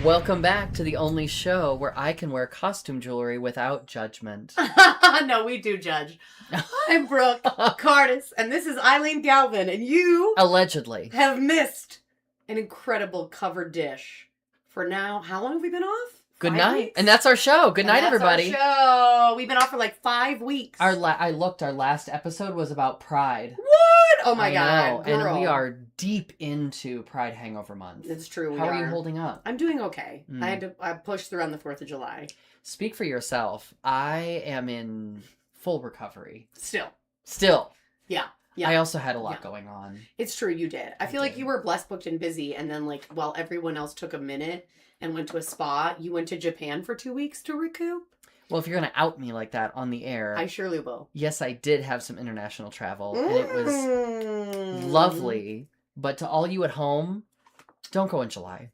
Welcome back to the only show where I can wear costume jewelry without judgment. No, we do judge. I'm Brooke Cardis, and this is Eileen Galvin, and you Allegedly. have missed an incredible covered dish. For now, how long have we been off? Good 5 night. weeks? And that's our show. Good night, everybody. Our show. We've been off for like 5 weeks. I looked, our last episode was about Pride. What? Oh my God, girl. And we are deep into Pride Hangover Month. It's true. How are you holding up? I'm doing okay. I pushed through on the 4th of July. Speak for yourself. I am in full recovery. Still. Yeah. I also had a lot going on. It's true, you did. I feel like you were blessed, booked, and busy, and then like while everyone else took a minute and went to a spa, you went to Japan for 2 weeks to recoup. Well, if you're going to out me like that on the air... I surely will. Yes, I did have some international travel, and it was lovely. But to all you at home, don't go in July.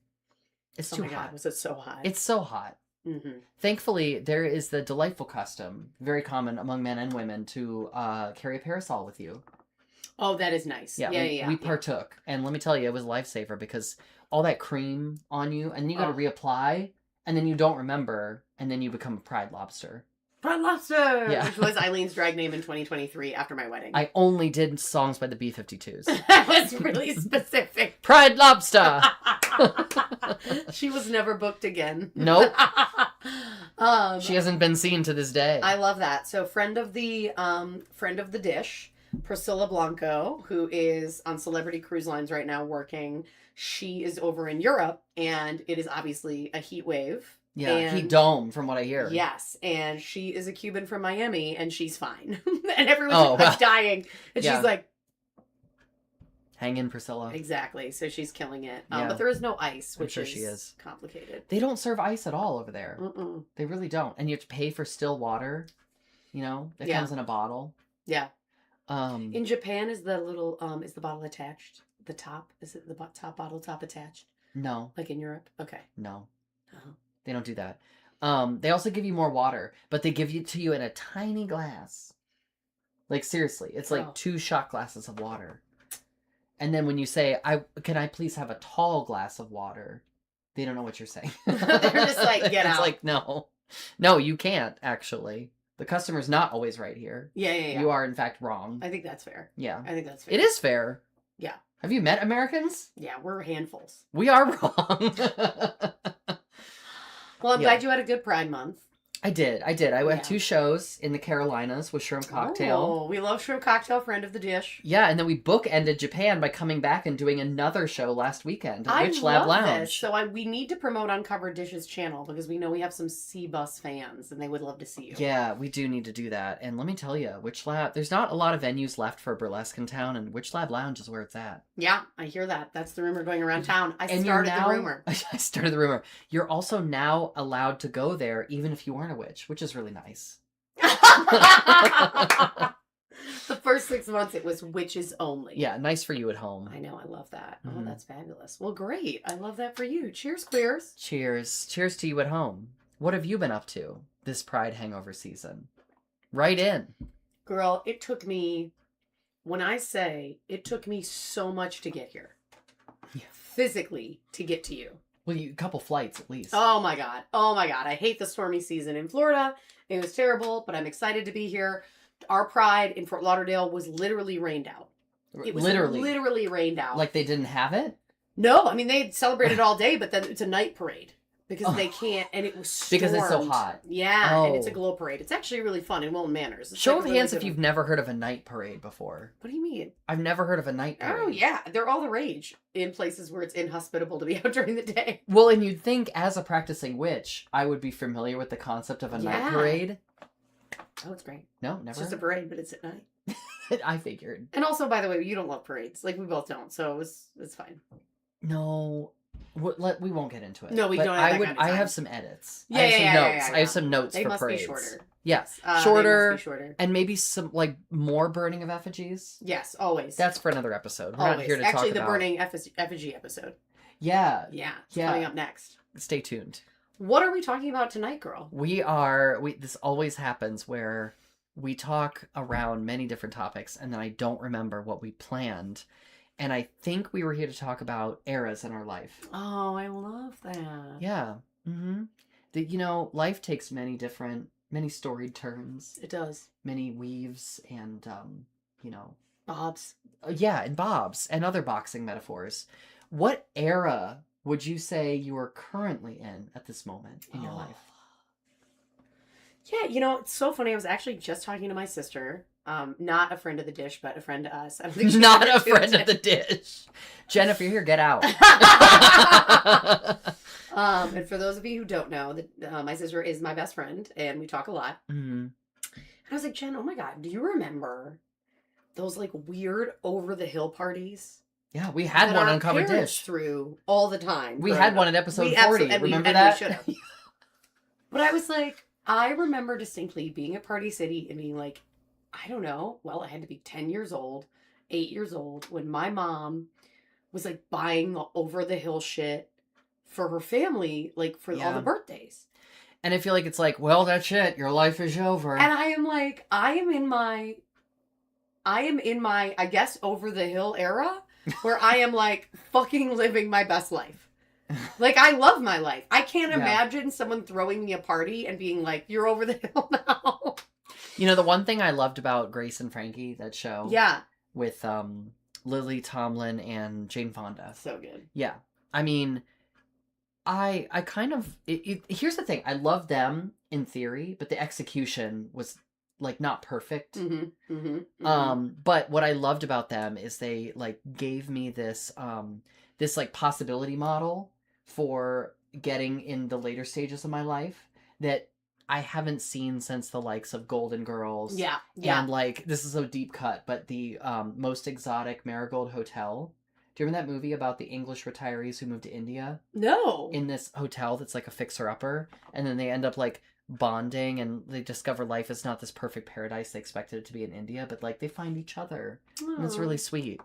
It's too hot. God, was it so hot? It's so hot. Mm-hmm. Thankfully, there is the delightful custom, very common among men and women, to carry a parasol with you. Oh, that is nice. Yeah. We partook. And let me tell you, it was a lifesaver because all that cream on you, and you got to reapply, and then you don't remember, and then you become a Pride Lobster. Pride Lobster! Yeah. Which was Eileen's drag name in 2023 after my wedding. I only did songs by the B-52s. That was really specific. Pride Lobster! She was never booked again. Nope. She hasn't been seen to this day. I love that. So friend of the dish, Priscilla Blanco, who is on Celebrity Cruise Lines right now working. She is over in Europe, and it is obviously a heat wave. Yeah, heat dome, from what I hear. Yes, and she is a Cuban from Miami, and she's fine. And everyone's like dying. And she's like... Hang in, Priscilla. Exactly, so she's killing it. Yeah. But there is no ice, which she is complicated. They don't serve ice at all over there. Mm-mm. They really don't. And you have to pay for still water. You know, it comes in a bottle. Yeah. In Japan, is the bottle attached? The top? Is it the top bottle top attached? No. Like in Europe? Okay. No. Uh-huh. They don't do that. They also give you more water, but they give it to you in a tiny glass. Like, seriously. It's like 2 shot glasses of water. And then when you say, can I please have a tall glass of water? They don't know what you're saying. They're just like, get out. It's like, no. No, you can't, actually. The customer's not always right here. Yeah. You are, in fact, wrong. I think that's fair. Yeah. I think that's fair. It is fair. Yeah. Have you met Americans? Yeah, we're handfuls. We are wrong. Well, I'm glad you had a good Pride Month. I did. I went 2 shows in the Carolinas with Shrimp Cocktail. Oh, we love Shrimp Cocktail, friend of the dish. Yeah, and then we bookended Japan by coming back and doing another show last weekend at Witch Lab Lounge. This. So we need to promote Uncovered Dishes channel because we know we have some C-Bus fans and they would love to see you. Yeah, we do need to do that. And let me tell you, Witch Lab, there's not a lot of venues left for burlesque in town, and Witch Lab Lounge is where it's at. Yeah, I hear that. That's the rumor going around town. I started the rumor. You're also now allowed to go there even if you aren't a witch, which is really nice. The first 6 months it was witches only. Yeah, nice for you at home. I know, I love that. Mm-hmm. Oh, that's fabulous. Well, great. I love that for you. Cheers, queers. Cheers. Cheers to you at home. What have you been up to this Pride Hangover season? Right in. Girl, it took me, when I say it took me so much to get here. Yeah. Physically to get to you. Well, a couple flights at least. Oh my God. I hate the stormy season in Florida. It was terrible, but I'm excited to be here. Our Pride in Fort Lauderdale was literally rained out. It was literally rained out. Like they didn't have it? No, I mean, they celebrated all day, but then it's a night parade. Because they can't, and it was stormed. Because it's so hot. Yeah, and it's a glow parade. It's actually really fun in Wilton Manors. Show of hands if you've never heard of a night parade before. What do you mean? I've never heard of a night parade. Oh, yeah. They're all the rage in places where it's inhospitable to be out during the day. Well, and you'd think, as a practicing witch, I would be familiar with the concept of a night parade. Oh, it's great. No, never. It's just a parade, but it's at night. I figured. And also, by the way, you don't love parades. Like, we both don't, so it's fine. No... We won't get into it. No, we don't have that kind of time. I have some edits. Yeah, I have some notes. Yeah. I have some notes they for must parades. Be shorter. Yes. Shorter. And maybe some, more burning of effigies. Yes, always. That's for another episode. We're always. Not here to Actually, talk about... the burning effigy episode. Yeah. Yeah. Coming up next. Stay tuned. What are we talking about tonight, girl? This always happens where we talk around many different topics and then I don't remember what we planned. And I think we were here to talk about eras in our life. Oh, I love that. Yeah. Mm-hmm. Life takes many storied turns. It does. Many weaves and, Bob's. yeah, and bobs and other boxing metaphors. What era would you say you are currently in at this moment in your life? Yeah, it's so funny. I was actually just talking to my sister. Not a friend of the dish, but a friend to us. I don't think she's Not a friend of the dish. Jen, if you're here, get out. And for those of you who don't know, my sister is my best friend, and we talk a lot. Mm-hmm. And I was like, Jen, oh my God, do you remember those like weird over the hill parties? Yeah, we had one on Covered Dish. Through all the time. We had one in episode 40. Remember that? We should have. But I was like, I remember distinctly being at Party City and being like, I don't know. Well, I had to be 10 years old, 8 years old, when my mom was like buying the over the hill shit for her family, like for all the birthdays. And I feel like it's like, well, that's it. Your life is over. And I am like, I am in my, I guess, over the hill era where I am like fucking living my best life. Like, I love my life. I can't imagine someone throwing me a party and being like, you're over the hill now. The one thing I loved about Grace and Frankie, that show. Yeah. With Lily Tomlin and Jane Fonda. So good. Yeah. I mean, I kind of... here's the thing. I love them in theory, but the execution was, like, not perfect. Mm-hmm. Mm-hmm. Mm-hmm. But what I loved about them is they, like, gave me this, like, possibility model for getting in the later stages of my life that I haven't seen since the likes of Golden Girls. Yeah, yeah. And, like, this is a deep cut, but the Most Exotic Marigold Hotel. Do you remember that movie about the English retirees who moved to India? No. In this hotel that's, like, a fixer-upper. And then they end up, like, bonding, and they discover life is not this perfect paradise they expected it to be in India, but, like, they find each other. Oh. And it's really sweet.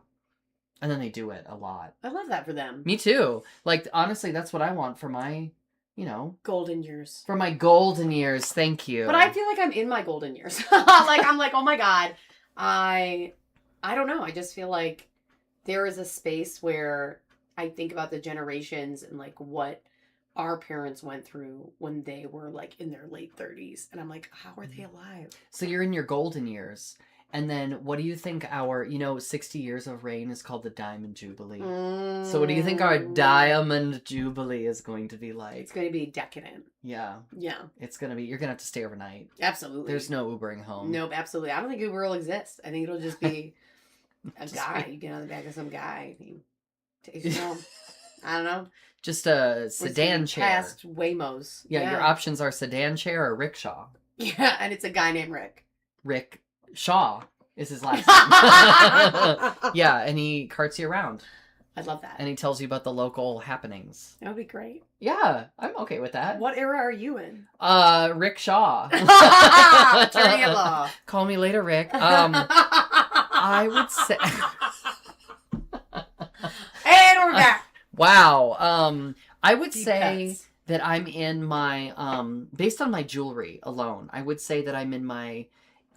And then they do it a lot. I love that for them. Me too. Like, honestly, that's what I want for my... golden years. For my golden years, thank you. But I feel like I'm in my golden years. I'm like, oh my God. I don't know. I just feel like there is a space where I think about the generations and like what our parents went through when they were like in their late 30s. And I'm like, how are they alive? So you're in your golden years. And then what do you think our, 60 years of reign is called the Diamond Jubilee? So what do you think our Diamond Jubilee is going to be like? It's going to be decadent. Yeah. Yeah. It's going to be, you're going to have to stay overnight. Absolutely. There's no Ubering home. Nope, absolutely. I don't think Uber will exist. I think it'll just be a guy. You get on the back of some guy. He takes you home. I don't know. Just a sedan chair. Past Waymos. Yeah, your options are sedan chair or rickshaw. Yeah, and it's a guy named Rick. Rick Shaw is his last name. Yeah, and he carts you around. I love that. And he tells you about the local happenings. That would be great. Yeah, I'm okay with that. What era are you in? Rick Shaw. Attorney at law. Call me later, Rick. I would say... And we're back. Wow. I would Deep say cuts. that I'm in my, based on my jewelry alone, I would say that I'm in my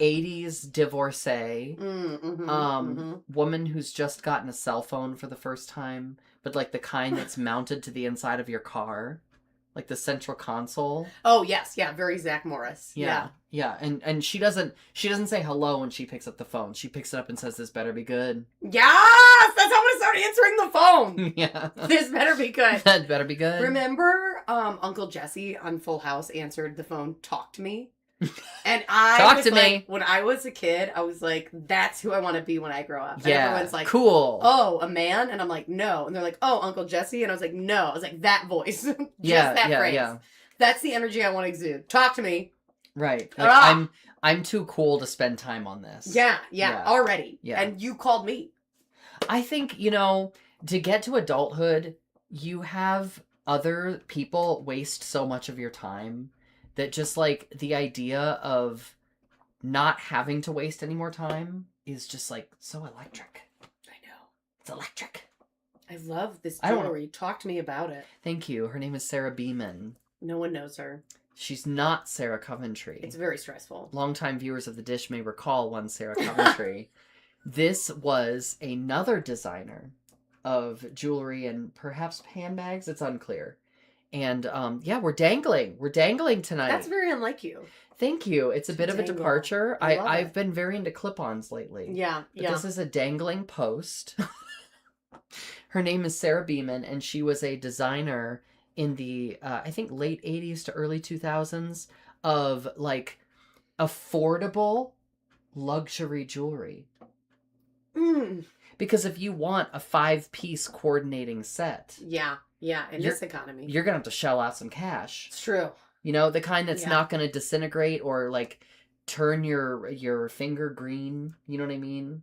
80s divorcee, woman who's just gotten a cell phone for the first time, but like the kind that's mounted to the inside of your car, like the central console. Oh yes, yeah, very Zach Morris. Yeah. And she doesn't say hello when she picks up the phone. She picks it up and says, "This better be good." Yes, that's how I'm gonna start answering the phone. Yeah, this better be good. That better be good. Remember, Uncle Jesse on Full House answered the phone, "Talk to me." And I Talk was to like, me. When I was a kid, I was like, that's who I want to be when I grow up. And Yeah, everyone's like, cool. Oh, a man? And I'm like, no. And they're like, oh, Uncle Jesse? And I was like, no. I was like, that voice. Just that phrase. Yeah. That's the energy I want to exude. Talk to me. Right. Like, I'm too cool to spend time on this. Yeah, already. Yeah. And you called me. I think, to get to adulthood, you have other people waste so much of your time that just, like, the idea of not having to waste any more time is just, like, so electric. I know. It's electric. I love this jewelry. Talk to me about it. Thank you. Her name is Sarah Beeman. No one knows her. She's not Sarah Coventry. It's very stressful. Longtime viewers of The Dish may recall one Sarah Coventry. This was another designer of jewelry and perhaps handbags. It's unclear. And yeah, we're dangling. We're dangling tonight. That's very unlike you. Thank you. It's a bit of a Dangle. departure. I love I've it. been very into clip-ons lately. Yeah, But this is a dangling post. Her name is Sarah Beeman, and she was a designer in the, I think, late 80s to early 2000s of, like, affordable luxury jewelry. Because if you want a 5-piece coordinating set... Yeah, in this economy. You're going to have to shell out some cash. It's true. You know, the kind that's not going to disintegrate or, like, turn your finger green. You know what I mean?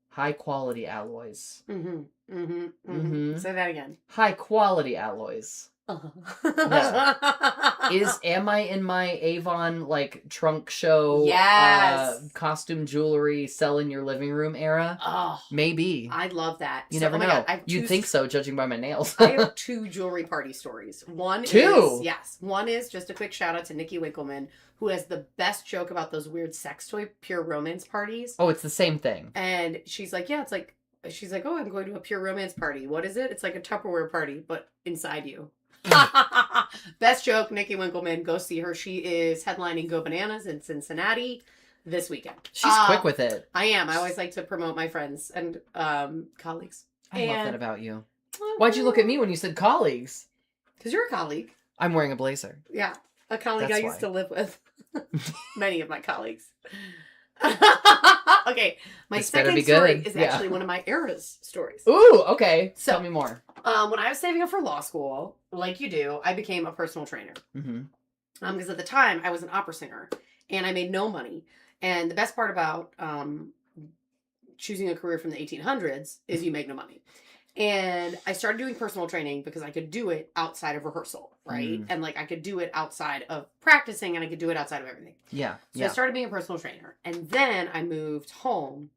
High quality alloys. Say that again. High quality alloys. Am I in my Avon like trunk show costume jewelry sell in your living room era? Oh, maybe. I love that. You never know. You'd think so, judging by my nails. I have 2 jewelry party stories. One is just a quick shout out to Nikki Winkleman, who has the best joke about those weird sex toy pure romance parties. Oh, it's the same thing. And she's like, yeah, it's like, she's like, oh, I'm going to a pure romance party. What is it? It's like a Tupperware party, but inside you. Best joke, Nikki Winkleman. Go see her. She is headlining Go Bananas in Cincinnati this weekend. She's quick with it. I am. I always like to promote my friends and colleagues. I love that about you. Why'd you look at me when you said colleagues? Because you're a colleague. I'm wearing a blazer. Yeah. A colleague I used to live with. Many of my colleagues. Okay. My second story is actually one of my era's stories. Ooh, okay. So, tell me more. When I was saving up for law school, like you do, I became a personal trainer. Because at the time, I was an opera singer, and I made no money. And the best part about choosing a career from the 1800s is you make no money. And I started doing personal training because I could do it outside of rehearsal, right? And like I could do it outside of practicing, and I could do it outside of everything. Yeah. So I started being a personal trainer. And then I moved home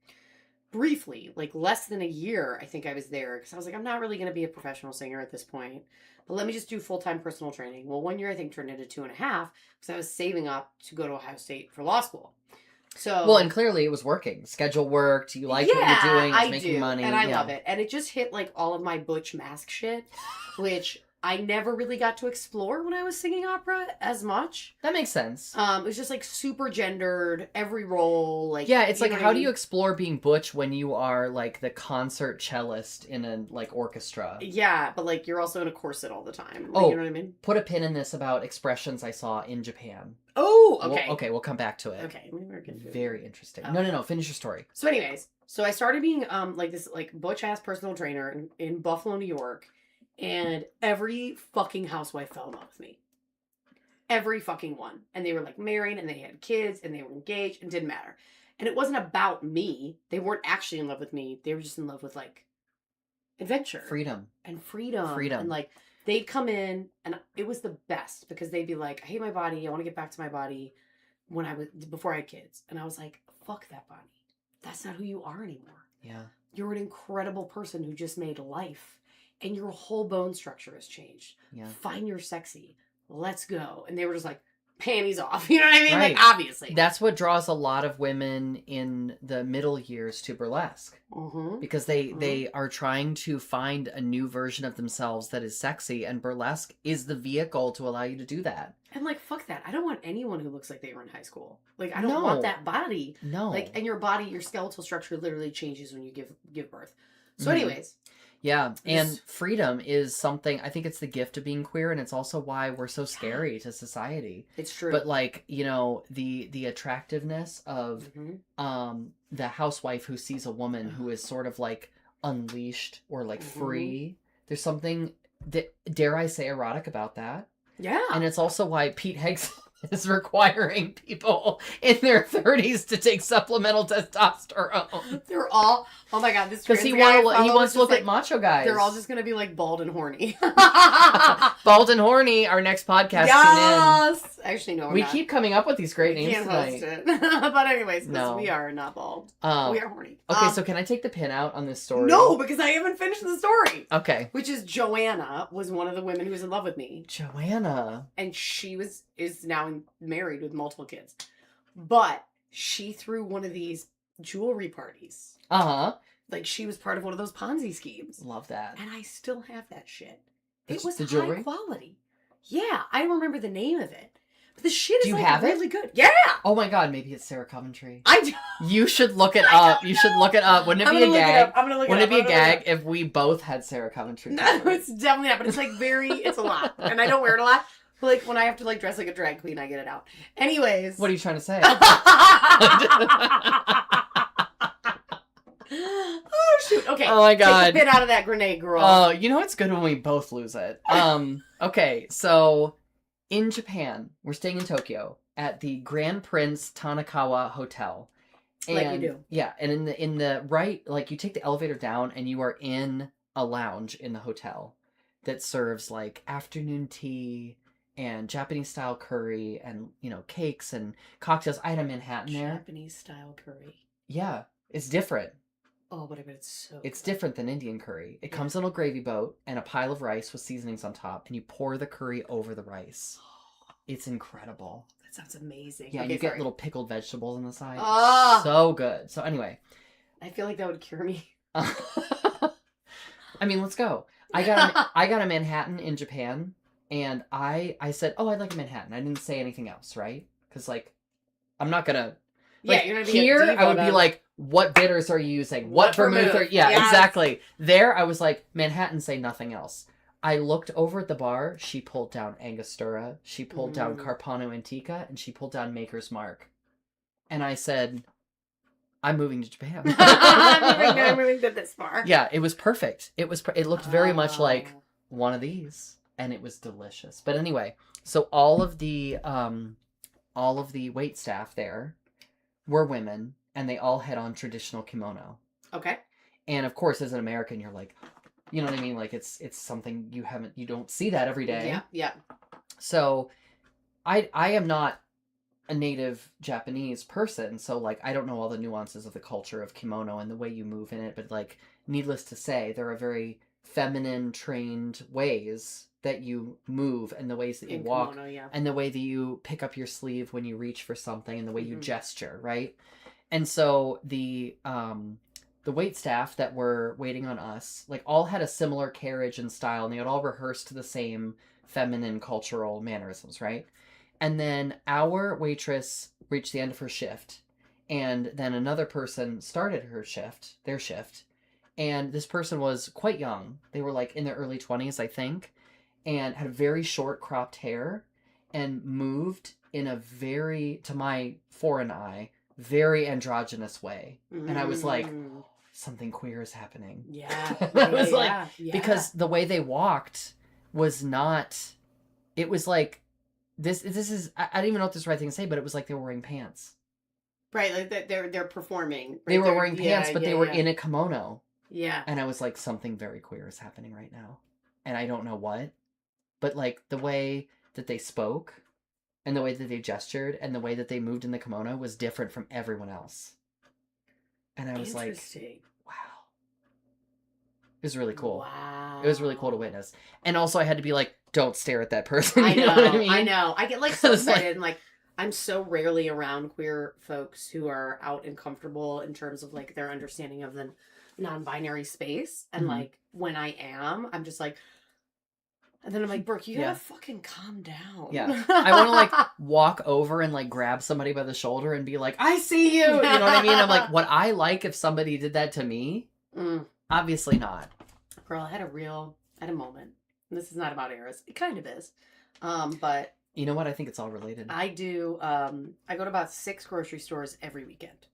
briefly, like less than a year, I think I was there. Because I was like, I'm not really going to be a professional singer at this point. But let me just do full-time personal training. Well, 1 year I think turned into 2.5 because I was saving up to go to Ohio State for law school. So well, and clearly it was working. Schedule worked. You like what you're doing. It's making money. And I love it. And it just hit like all of my butch mask shit, which I never really got to explore when I was singing opera as much. That makes sense. It was just like super gendered, every role. Like it's like how do you explore being butch when you are like the concert cellist in a like orchestra? Yeah, but like you're also in a corset all the time. Like, you know what I mean? Put a pin in this about expressions I saw in Japan. Oh, okay. We'll come back to it. Okay, very interesting. Okay. No, finish your story. So anyways, so I started being like this like butch ass personal trainer in Buffalo, New York. And every fucking housewife fell in love with me. Every fucking one. And they were like married and they had kids and they were engaged and didn't matter. And it wasn't about me. They weren't actually in love with me. They were just in love with like adventure. Freedom. And like they'd come in and it was the best because they'd be like, I hate my body. I want to get back to my body before I had kids. And I was like, fuck that body. That's not who you are anymore. Yeah. You're an incredible person who just made life. And your whole bone structure has changed. Yeah. Find your sexy. Let's go. And they were just like, panties off. You know what I mean? Right. Like, obviously. That's what draws a lot of women in the middle years to burlesque. Because they are trying to find a new version of themselves that is sexy. And burlesque is the vehicle to allow you to do that. And like, fuck that. I don't want anyone who looks like they were in high school. Like, I don't want that body. No. Like, and your body, your skeletal structure literally changes when you give birth. So anyways. Yeah, and freedom is something, I think it's the gift of being queer, and it's also why we're so scary to society. It's true. But like, you know, the attractiveness of the housewife who sees a woman who is sort of like unleashed or like free. There's something, dare I say, erotic about that. Yeah. And it's also why Pete Heggs is requiring people in their 30s to take supplemental testosterone. They're all, oh my god, this because he wants to look like macho guys. They're all just gonna be like bald and horny. Bald and horny. Our next podcast. Yes. Tune in. Actually, no. We keep coming up with these great names can't tonight. Host it. But anyways, because we are not bald. We are horny. Okay, so can I take the pin out on this story? No, because I haven't finished the story. Okay. Which is Joanna was one of the women who was in love with me. Joanna. And she is now married with multiple kids. But she threw one of these jewelry parties. Uh-huh. Like, she was part of one of those Ponzi schemes. Love that. And I still have that shit. It was the jewelry? high quality. Yeah, I don't remember the name of it. But the shit is Do you like have really good. Yeah! Oh my god, maybe it's Sarah Coventry. I do. You should look it up. You should look it up. Wouldn't it be a gag? I'm gonna look it up. Wouldn't it be a gag if we both had Sarah Coventry? No, it's definitely not. But it's like it's a lot. And I don't wear it a lot. But like when I have to like dress like a drag queen, I get it out. Anyways. What are you trying to say? Oh shoot. Okay. Oh my god. Take the bit out of that grenade, girl. Oh, you know it's good when we both lose it. Okay, so in Japan, we're staying in Tokyo at the Grand Prince Tanakawa Hotel. And, like you do. Yeah, and in the right, like you take the elevator down and you are in a lounge in the hotel that serves like afternoon tea and Japanese style curry and, you know, cakes and cocktails. I had a Manhattan there. Japanese style curry. Yeah, it's different. Oh, but I bet it's so It's good. different than Indian curry. It comes in a gravy boat and a pile of rice with seasonings on top, and you pour the curry over the rice. It's incredible. That sounds amazing. Yeah, okay, and you sorry. get little pickled vegetables on the side. Ah! So good. So anyway. I feel like that would cure me. I mean, let's go. I got a Manhattan in Japan, and I said, oh, I'd like a Manhattan. I didn't say anything else, right? Because, like, I'm not going to... Like, you're gonna be here, a diva I would be about like, what bitters are you using? What vermouth are... Yeah, Yes. exactly. There, I was like, Manhattan, say nothing else. I looked over at the bar. She pulled down Angostura. She pulled down Carpano Antica. And she pulled down Maker's Mark. And I said, I'm moving to Japan. I'm moving to this far. Yeah, it was perfect. It looked very much like one of these. And it was delicious. But anyway, so all of the wait staff there were women, and they all had on traditional kimono. Okay. And of course, as an American, you're like, you know what I mean? Like it's something you don't see that every day. Yeah, yeah. So I am not a native Japanese person, so like I don't know all the nuances of the culture of kimono and the way you move in it, but like needless to say, there are very feminine trained ways that you move and the ways that you walk kimono, yeah. and the way that you pick up your sleeve when you reach for something and the way you gesture, right? And so the wait staff that were waiting on us, like all had a similar carriage and style, and they had all rehearsed the same feminine cultural mannerisms, right? And then our waitress reached the end of her shift, and then another person started their shift, and this person was quite young. They were like in their early 20s, I think, and had very short cropped hair and moved in a very, to my foreign eye, very androgynous way. And I was like, something queer is happening. Yeah. I was like, yeah. because the way they walked was not, it was like, this is, I don't even know what this is the right thing to say, but it was like they were wearing pants. Right, like they're performing. Right? They were wearing pants, but they were yeah. in a kimono. Yeah. And I was like, something very queer is happening right now. And I don't know what. But like the way that they spoke and the way that they gestured and the way that they moved in the kimono was different from everyone else. And I was like, wow. It was really cool. Wow. It was really cool to witness. And also I had to be like, don't stare at that person. I know, what I mean? I know. I get like so It's like- excited and like I'm so rarely around queer folks who are out and comfortable in terms of like their understanding of the non-binary space. And like when I am, I'm just like, and then I'm like, Brooke, you gotta fucking calm down. Yeah. I want to like walk over and like grab somebody by the shoulder and be like, I see you. You know what I mean? I'm like, would I like if somebody did that to me? Obviously not. Girl, I had a moment. And this is not about Eris. It kind of is. But you know what? I think it's all related. I do, I go to about 6 grocery stores every weekend.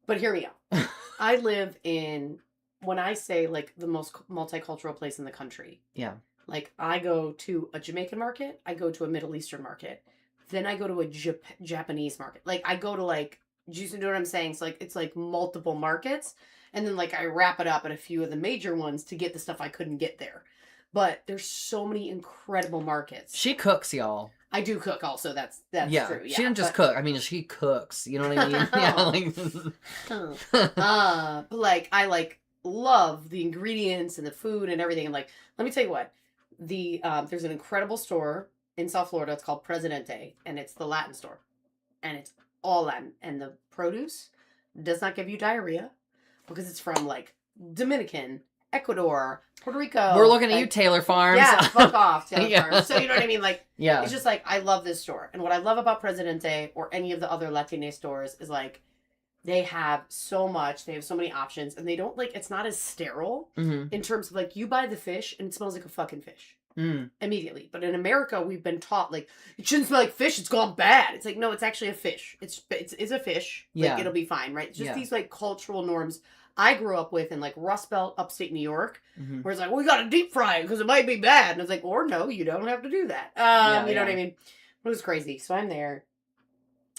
But hear me out. I live in, when I say like the most multicultural place in the country. Yeah. Like I go to a Jamaican market. I go to a Middle Eastern market. Then I go to a Japanese market. Like I go to like, do you know what I'm saying? It's like, it's like multiple markets. And then like I wrap it up at a few of the major ones to get the stuff I couldn't get there. But there's so many incredible markets. She cooks, y'all. I do cook also. That's true. Yeah, she didn't just cook. I mean, she cooks. You know what I mean? Yeah. Like... but like, I like love the ingredients and the food and everything. And like, let me tell you what, there's an incredible store in South Florida. It's called Presidente, and it's the Latin store, and it's all Latin. And the produce, does not give you diarrhea because it's from like Dominican, Ecuador, Puerto Rico. We're looking at like, you, Taylor Farms. Yeah, fuck off, Taylor Yeah. Farms. So you know what I mean? Like, Yeah. it's just like, I love this store. And what I love about Presidente or any of the other Latine stores is like, they have so much, they have so many options, and they don't like, it's not as sterile in terms of like, you buy the fish and it smells like a fucking fish immediately. But in America, we've been taught like, it shouldn't smell like fish, it's gone bad. It's like, no, it's actually a fish. It's a fish. Like, Yeah. it'll be fine, right? It's just these like cultural norms I grew up with in like Rust Belt, upstate New York, where it's like, well, we gotta deep fry it because it might be bad. And it's like, or no, you don't have to do that. You know what I mean? It was crazy. So I'm there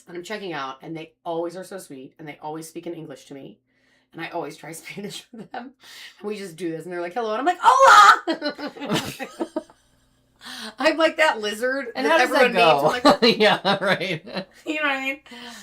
and I'm checking out, and they always are so sweet, and they always speak in English to me. And I always try Spanish for them. And we just do this, and they're like, hello. And I'm like, hola! I'm like that lizard. And how does that go? Like, yeah, right. You know what I mean?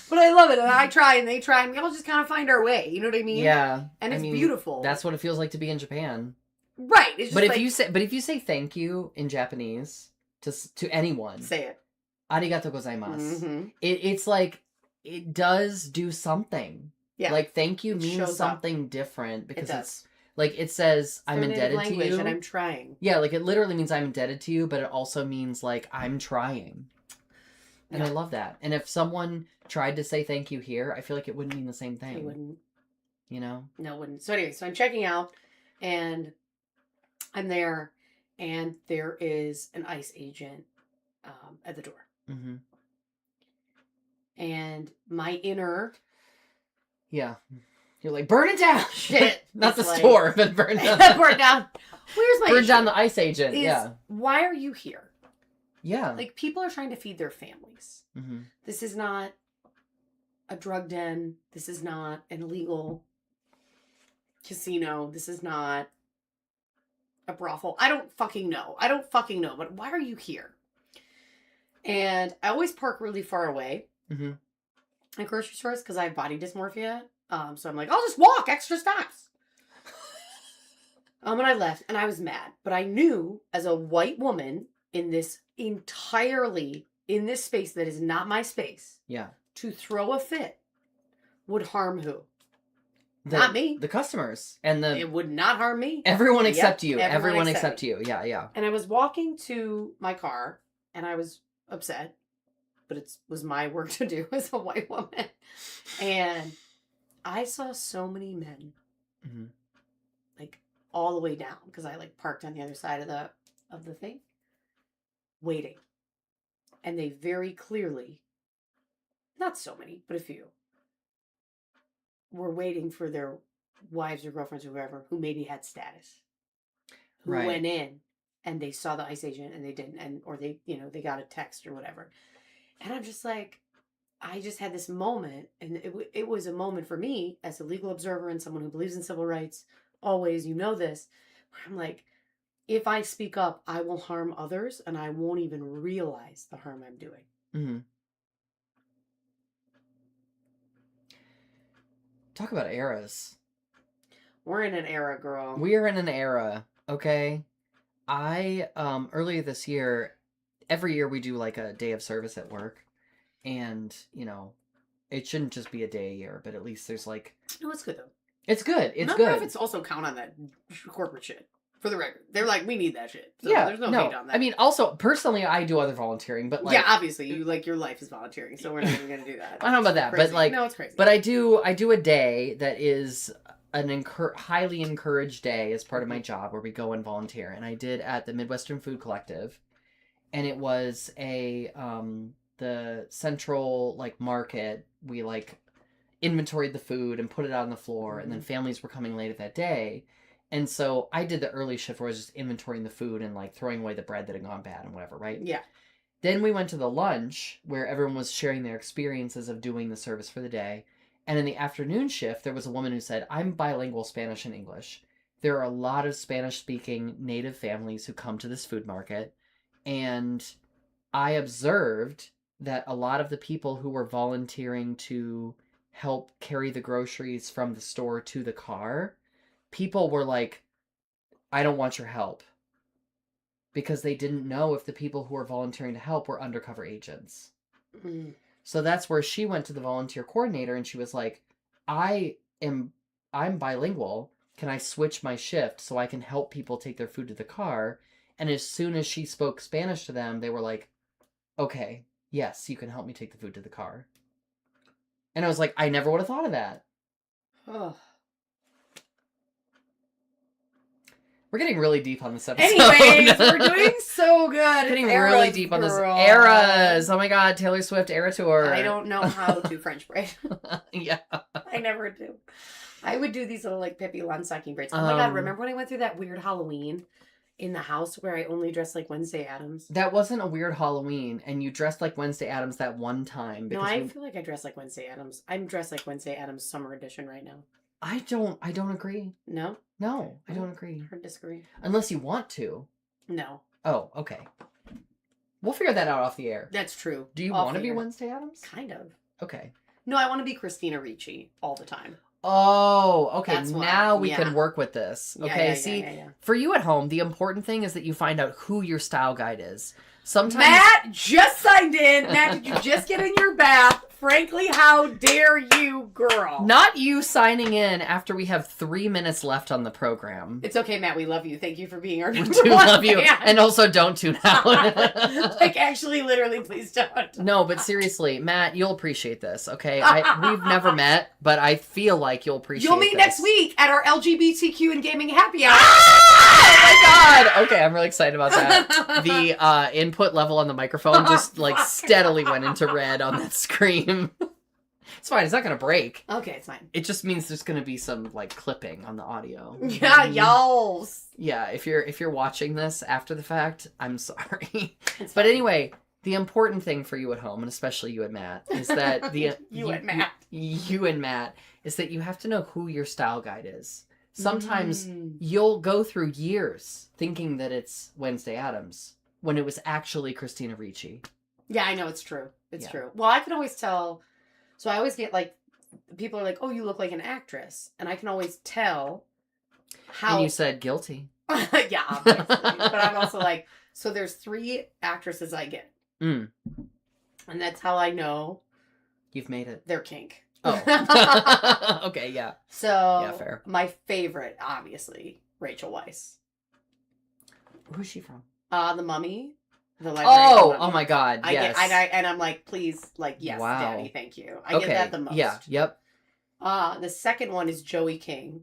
But I love it. And I try, and they try, and we all just kind of find our way. You know what I mean? Yeah. And it's beautiful. That's what it feels like to be in Japan. Right. It's just but like, if you say thank you in Japanese to anyone, say it. Arigato gozaimasu. It's like, it does do something. Yeah. Like, thank you means something different because it's like, it says, I'm indebted to you. And I'm trying. Yeah, like, it literally means I'm indebted to you, but it also means, like, I'm trying. And I love that. And if someone tried to say thank you here, I feel like it wouldn't mean the same thing. It wouldn't. You know? No, it wouldn't. So anyway, so I'm checking out, and I'm there, and there is an ICE agent at the door. And my inner... Yeah. You're like, burn it down! Shit. Not the store, but burn down. Burn down. Where's my Burn issue? down the ICE agent, yeah. Why are you here? Yeah. Like, people are trying to feed their families. This is not a drug den. This is not an illegal casino. This is not a brothel. I don't fucking know. But why are you here? And I always park really far away at grocery stores because I have body dysmorphia. So I'm like, I'll just walk extra stops. And I left, and I was mad. But I knew, as a white woman in this space that is not my space, to throw a fit would harm who? Not me. The customers. It would not harm me. Everyone except you. Everyone except you. Yeah, yeah. And I was walking to my car, and I was upset, but it was my work to do as a white woman. And I saw so many men, like, all the way down, because I, like, parked on the other side of the thing, waiting. And they very clearly, not so many, but a few, were waiting for their wives or girlfriends or whoever who maybe had status. Who went in and they saw the ICE agent and they didn't, or they, they got a text or whatever. And I'm just like, I just had this moment, and it was a moment for me as a legal observer and someone who believes in civil rights, always, this, where I'm like, if I speak up, I will harm others, and I won't even realize the harm I'm doing. Talk about eras. We're in an era, girl. We are in an era, okay? I, earlier this year, every year we do, like, a day of service at work. And, it shouldn't just be a day a year, but at least there's, like... No, it's good, though. It's good. It's good. Nonprofits also count on that corporate shit. For the record. They're like, we need that shit. So yeah, there's no hate on that. I mean, also, personally, I do other volunteering, but, like... Yeah, obviously. your life is volunteering, so we're not even going to do that. I don't know about that, crazy. But, like... No, it's crazy. But I do a day that is an highly encouraged day as part of my job where we go and volunteer. And I did at the Midwestern Food Collective. And it was the central, like, market. We, like, inventoried the food and put it out on the floor. And then families were coming later that day. And so I did the early shift where I was just inventorying the food and, like, throwing away the bread that had gone bad and whatever, right? Yeah. Then we went to the lunch where everyone was sharing their experiences of doing the service for the day. And in the afternoon shift, there was a woman who said, I'm bilingual Spanish and English. There are a lot of Spanish-speaking native families who come to this food market. And I observed that a lot of the people who were volunteering to help carry the groceries from the store to the car, people were like, I don't want your help. Because they didn't know if the people who were volunteering to help were undercover agents. So that's where she went to the volunteer coordinator and she was like, I'm bilingual. Can I switch my shift so I can help people take their food to the car? And as soon as she spoke Spanish to them, they were like, okay, yes, you can help me take the food to the car. And I was like, I never would have thought of that. Oh. We're getting really deep on this episode. Anyways, we're doing so good. Getting really deep on this. Eras. Oh my God, Taylor Swift Era Tour. I don't know how to French braid. Yeah. I never do. I would do these little like Pippi Longstocking braids. Oh my God, remember when I went through that weird Halloween in the house where I only dressed like Wednesday Addams? That wasn't a weird Halloween, and you dressed like Wednesday Addams that one time. No, I feel like I dressed like Wednesday Addams. I'm dressed like Wednesday Addams Summer Edition right now. I don't agree. No? No, I don't agree. I disagree. Unless you want to. No. Oh, okay. We'll figure that out off the air. That's true. Do you want to be Wednesday Addams? Kind of. Okay. No, I want to be Christina Ricci all the time. Oh, okay. Now we can work with this. Okay, see, for you at home, the important thing is that you find out who your style guide is. Sometimes Matt just signed in. Matt, did you just get in your bath? Frankly, how dare you, girl? Not you signing in after we have 3 minutes left on the program. It's okay, Matt. We love you. Thank you for being our number We do one love you. fan. And also don't tune out. Like, actually, literally, please don't. No, but seriously, Matt, you'll appreciate this, okay? We've never met, but I feel like you'll appreciate You'll meet this. next week at our LGBTQ and gaming happy hour. Oh my God! Okay, I'm really excited about that. The input level on the microphone just like steadily went into red on that scream. It's fine. It's not gonna break. Okay, it's fine. It just means there's gonna be some like clipping on the audio. Yeah, y'all. Yeah, if you're watching this after the fact, I'm sorry. But But anyway, the important thing for you at home, and especially you and Matt, is that you and Matt is that you have to know who your style guide is. Sometimes you'll go through years thinking that it's Wednesday Addams when it was actually Christina Ricci. Yeah, I know, it's true. It's true. Well, I can always tell. So I always get like, people are like, oh, you look like an actress. And I can always tell how. And you said guilty. Yeah, obviously. But I'm also like, so there's 3 actresses I get. Mm. And that's how I know You've made it. they're kink. Oh. Okay, yeah. So, yeah, fair. My favorite, obviously, Rachel Weisz. Who's she from? The Mummy. The Mummy. Oh my God, yes. And I'm like, please, like, yes, wow. Daddy, thank you. I get that the most. Yeah, yep. The second one is Joey King.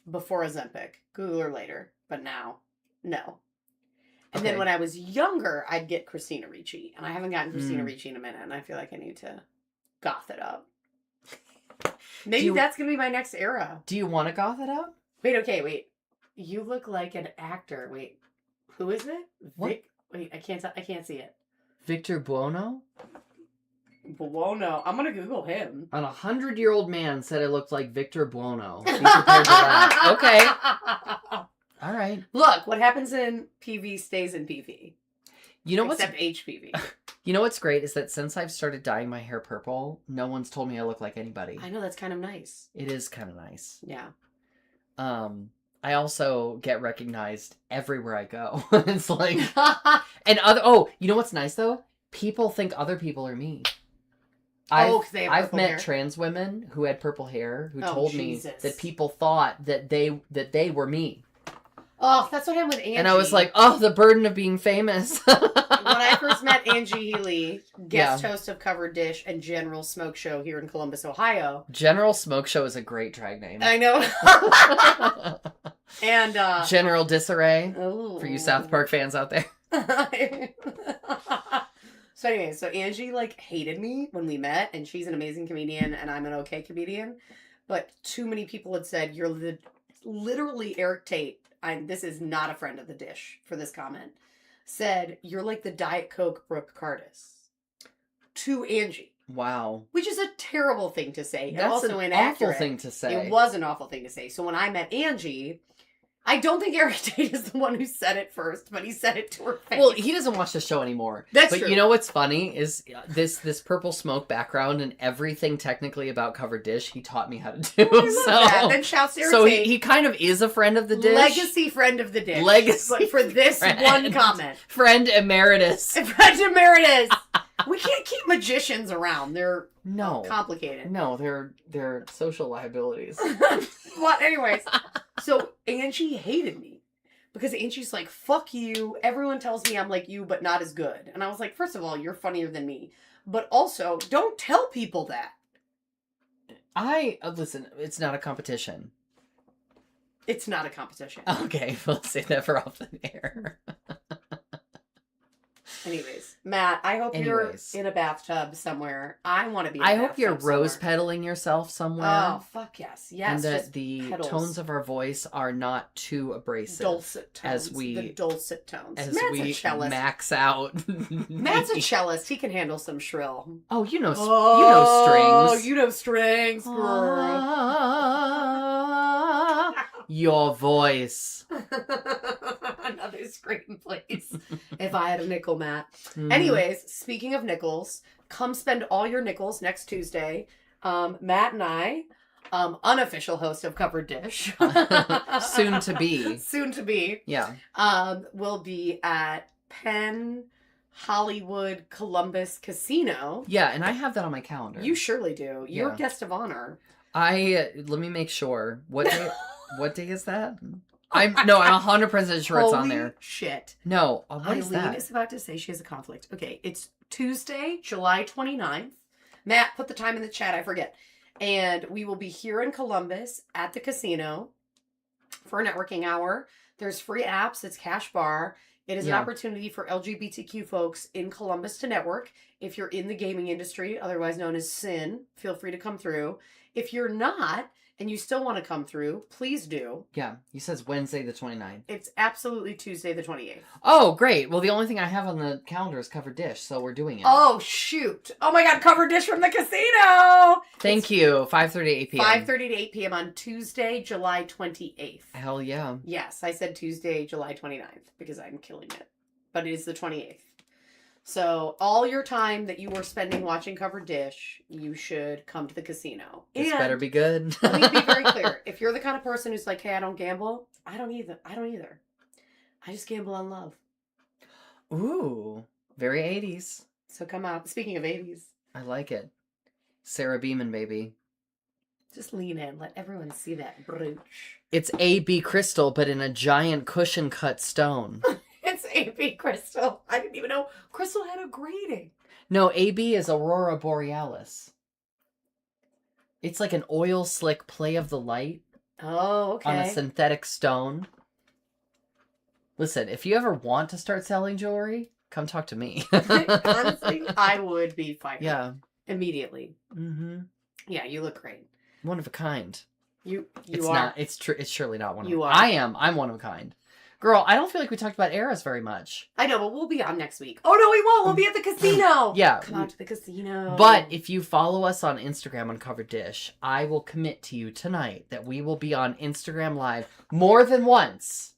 Before Ozempic. Google her later. But now, no. And then when I was younger, I'd get Christina Ricci. And I haven't gotten Christina Ricci in a minute. And I feel like I need to goth it up. Maybe that's going to be my next era. Do you want to goth it up? Wait. You look like an actor. Wait. Who is it? What? Wait, I can't see it. Victor Buono? Buono. I'm going to Google him. An 100-year-old man said I looked like Victor Buono. Be prepared to laugh. Okay. All right. Look, what happens in PV stays in PV. You know Except HPV. You know what's great is that since I've started dyeing my hair purple, no one's told me I look like anybody. I know, that's kind of nice. It is kind of nice. Yeah. I also get recognized everywhere I go. It's like, and you know what's nice though? People think other people are me. I've met trans women who had purple hair who told me that people thought that they were me. Oh, that's what happened with Angie. And I was like, oh, the burden of being famous. When I first met Angie Healy, guest host of Covered Dish and General Smoke Show here in Columbus, Ohio. General Smoke Show is a great drag name. I know. And General Disarray, for you South Park fans out there. So anyway, Angie like hated me when we met, and she's an amazing comedian and I'm an okay comedian. But too many people had said, you're literally Eric Tate. This is not a friend of the dish for this comment. Said, you're like the Diet Coke Brooke Cardis. To Angie. Wow. Which is a terrible thing to say. That's also an awful thing to say. It was an awful thing to say. So when I met Angie, I don't think Eric Tate is the one who said it first, but he said it to her face. Well, he doesn't watch the show anymore. That's true. But you know what's funny is this purple smoke background and everything technically about Covered Dish he taught me how to do. I love that. Then shouts to Eric Tate. So he kind of is a friend of the dish. Legacy friend of the dish. Legacy but for this friend. one comment. Friend emeritus. Friend emeritus. We can't keep magicians around. They're No. complicated. No, they're social liabilities. Well, anyways, so Angie hated me because Angie's like, fuck you. Everyone tells me I'm like you, but not as good. And I was like, first of all, you're funnier than me. But also, don't tell people that. Listen, it's not a competition. It's not a competition. Okay, we'll say that for off the air. Anyways, Matt, I hope you're in a bathtub somewhere. I want to be in a bathtub hope you're rose somewhere. pedaling yourself somewhere. Oh, fuck yes. Yes. And that just the petals. tones of our voice are not too abrasive. Dulcet tones. The dulcet tones. As Matt's we a cellist. max out. Matt's a cellist. He can handle some shrill. Oh, you know strings. Oh, you know strings, girl. Your voice. Another scream, please. If I had a nickel, Matt. Mhm. Anyways, speaking of nickels, come spend all your nickels next Tuesday. Matt and I, unofficial host of Covered Dish. Soon to be. Soon to be. Yeah. Will be at Penn Hollywood Columbus Casino. Yeah, and I have that on my calendar. You surely do. You're Yeah. guest of honor. Let me make sure. What day is that? I'm 100% sure it's on there. Holy shit. No, what is Eileen that? is about to say she has a conflict. Okay, it's Tuesday, July 29th. Matt, put the time in the chat, I forget. And we will be here in Columbus at the casino for a networking hour. There's free apps, it's cash bar. It is an opportunity for LGBTQ folks in Columbus to network. If you're in the gaming industry, otherwise known as SIN, feel free to come through. If you're not, and you still want to come through, please do. Yeah, he says Wednesday the 29th. It's absolutely Tuesday the 28th. Oh, great. Well, the only thing I have on the calendar is Covered Dish, so we're doing it. Oh, shoot. Oh my God, Covered Dish from the casino. Thank you. 5:30 to 8 p.m. 5:30 to 8 p.m. on Tuesday, July 28th. Hell yeah. Yes, I said Tuesday, July 29th because I'm killing it. But it is the 28th. So all your time that you were spending watching Covered Dish, you should come to the casino. This And better be good. let me be very clear. If you're the kind of person who's like, hey, I don't gamble, I don't either. I just gamble on love. Ooh, very 80s. So come out. Speaking of 80s, I like it. Sarah Beeman, baby. just lean in. Let everyone see that brooch. It's AB crystal, but in a giant cushion cut stone. It's AB Crystal. I didn't even know Crystal had a grading. No, AB is Aurora Borealis. It's like an oil slick play of the light Oh, okay. on a synthetic stone. Listen, if you ever want to start selling jewelry, come talk to me. Honestly, I would be fired. Yeah. Immediately. Mm-hmm. Yeah, you look great. One of a kind. You It's are. not. It's true. It's surely not one of. You are. I am. I'm one of a kind. Girl, I don't feel like we talked about eras very much. I know, but we'll be on next week. Oh no, we won't. We'll be at the casino. Yeah. Come out to the casino. But if you follow us on Instagram on Covered Dish, I will commit to you tonight that we will be on Instagram Live more than once.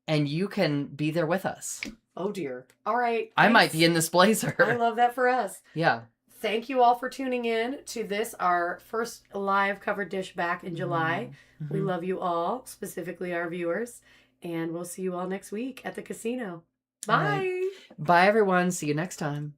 And you can be there with us. Oh dear. All right. I might thanks. be in this blazer. I love that for us. Yeah. Thank you all for tuning in to this, our first live Covered Dish back in July. Mm-hmm. We love you all, specifically our viewers. And we'll see you all next week at the casino. Bye. Bye, everyone. See you next time.